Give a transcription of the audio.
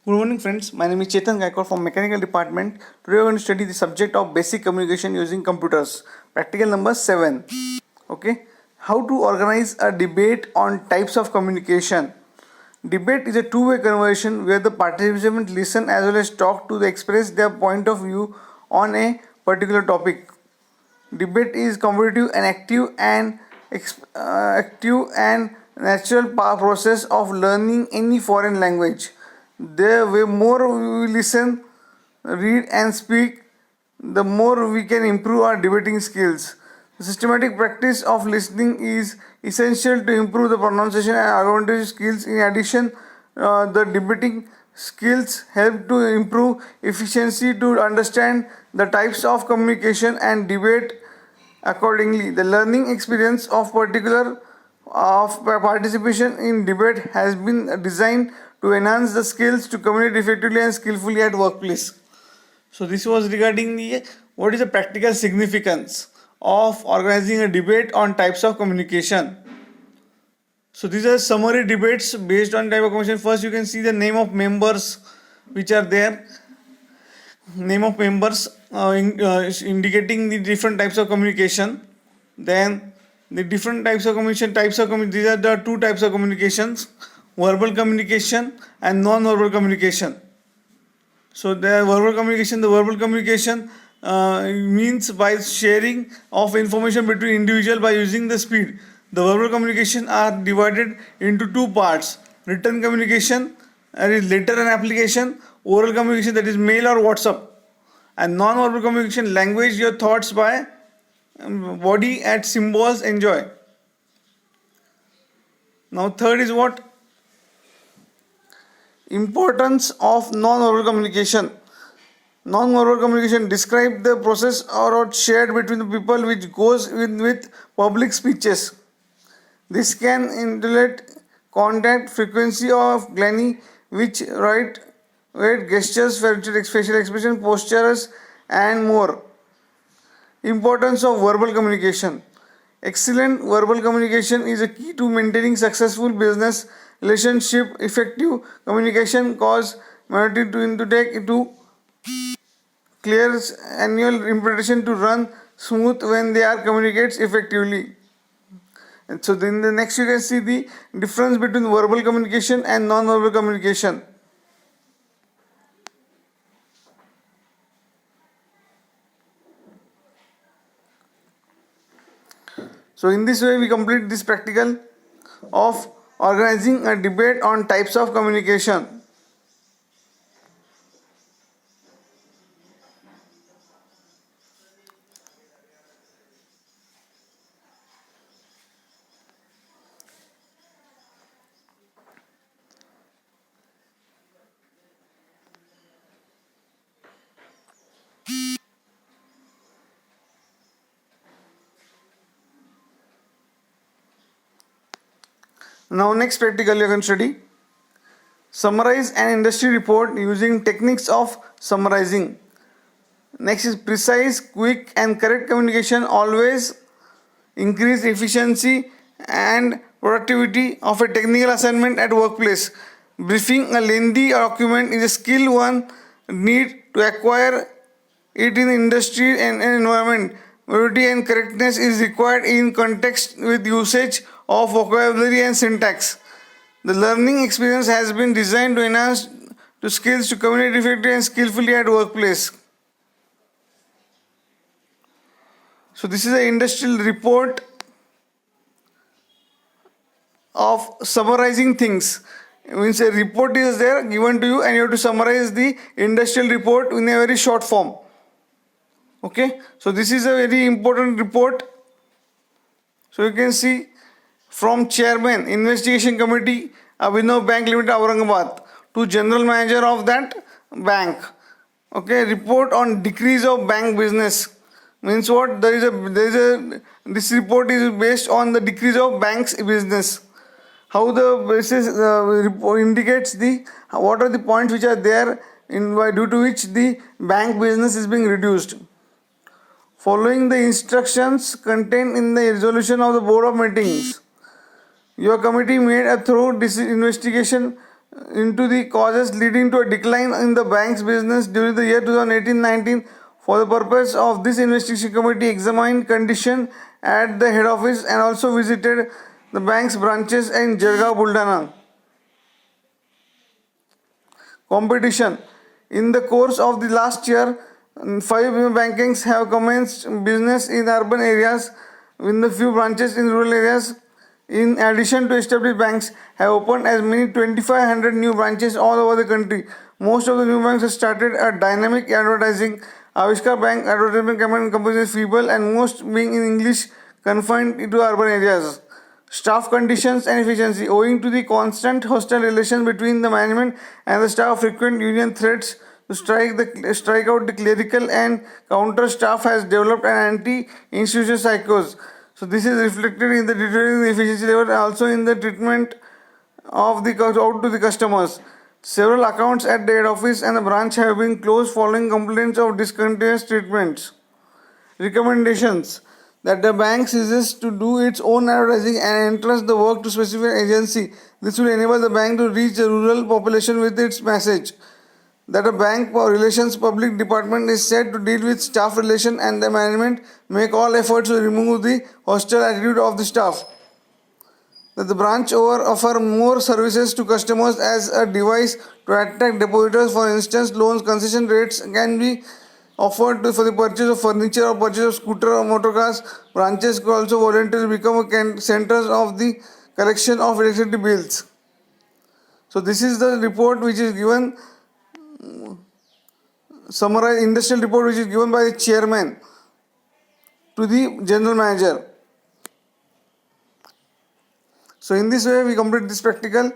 Good morning, friends. My name is Chetan Gaikwad from Mechanical Department. Today we are going to study the subject of basic communication using computers. Practical number 7. Okay. How to organize a debate on types of communication. Debate is a two-way conversation where the participants listen as well as talk to express their point of view on a particular topic. Debate is competitive and active and natural process of learning any foreign language. The way more we listen, read, and speak, the more we can improve our debating skills. The systematic practice of listening is essential to improve the pronunciation and argumentative skills. In addition, the debating skills help to improve efficiency to understand the types of communication and debate accordingly. The learning experience of participation in debate has been designed to enhance the skills to communicate effectively and skillfully at workplace. So this was regarding the what is the practical significance of organizing a debate on types of communication. So these are summary debates based on type of communication. First you can see the name of members which are there. Name of members indicating the different types of communication. Then the different types of communication. These are the two types of communications: verbal communication and non-verbal communication. So the verbal communication means by sharing of information between individual by using the speed. The verbal communication are divided into two parts: written communication, that is letter and application; oral communication, that is mail or WhatsApp; and non-verbal communication, language your thoughts by body and symbols enjoy. Now third is what? Importance of non-verbal communication. Non-verbal communication describe the process or shared between the people which goes with public speeches. This can indicate contact, frequency of glanny, which right, weight, gestures, facial expression, postures, and more. Importance of verbal communication. Excellent verbal communication is a key to maintaining successful business relationship. Effective communication cause minority to take into clear annual implementation to run smooth when they are communicates effectively. And so then the next you can see the difference between verbal communication and non-verbal communication. So in this way we complete this practical of organizing a debate on types of communication. Now next practical you can study. Summarize an industry report using techniques of summarizing. Next is precise, quick and correct communication always increase efficiency and productivity of a technical assignment at workplace. Briefing a lengthy document is a skill one need to acquire it in industry and environment. Brevity and correctness is required in context with usage of vocabulary and syntax. The learning experience has been designed to enhance the skills to communicate effectively and skillfully at workplace. So this is an industrial report of summarizing things. It means a report is there given to you and you have to summarize the industrial report in a very short form. Okay, so this is a very important report. So you can see from Chairman Investigation Committee Abhinav Bank Limited Aurangabad to General Manager of that bank. Okay, report on decrease of bank business means what? This report is based on the decrease of banks business. How the basis report indicates the what are the points which are there in due to which the bank business is being reduced. Following the instructions contained in the resolution of the board of meetings, your committee made a thorough investigation into the causes leading to a decline in the bank's business during the year 2018-19. For the purpose of this investigation committee examined condition at the head office and also visited the bank's branches in Jalgaon, Buldana. Competition. In the course of the last year, 5 banks have commenced business in urban areas with the few branches in rural areas. In addition to established banks have opened as many 2,500 new branches all over the country. Most of the new banks have started a dynamic advertising. Avishkar Bank advertisement campaign composition is feeble and most being in English confined to urban areas. Staff conditions and efficiency. Owing to the constant hostile relations between the management and the staff, frequent union threats to strike out the clerical and counter staff has developed an anti-institutional psychos. So this is reflected in the deteriorating efficiency level and also in the treatment of the out to the customers. Several accounts at the head office and the branch have been closed following complaints of discontinuous treatments. Recommendations that the bank ceases to do its own advertising and entrusts the work to specific agency. This will enable the bank to reach the rural population with its message. That a bank or relations public department is set to deal with staff relation and the management make all efforts to remove the hostile attitude of the staff. That the branch offer more services to customers as a device to attract depositors. For instance, loans concession rates can be offered for the purchase of furniture or purchase of scooter or motor cars. Branches could also voluntarily become centers of the collection of electricity bills. So this is the report which is given, summarized industrial report which is given by the chairman to the general manager. So in this way we complete this practical.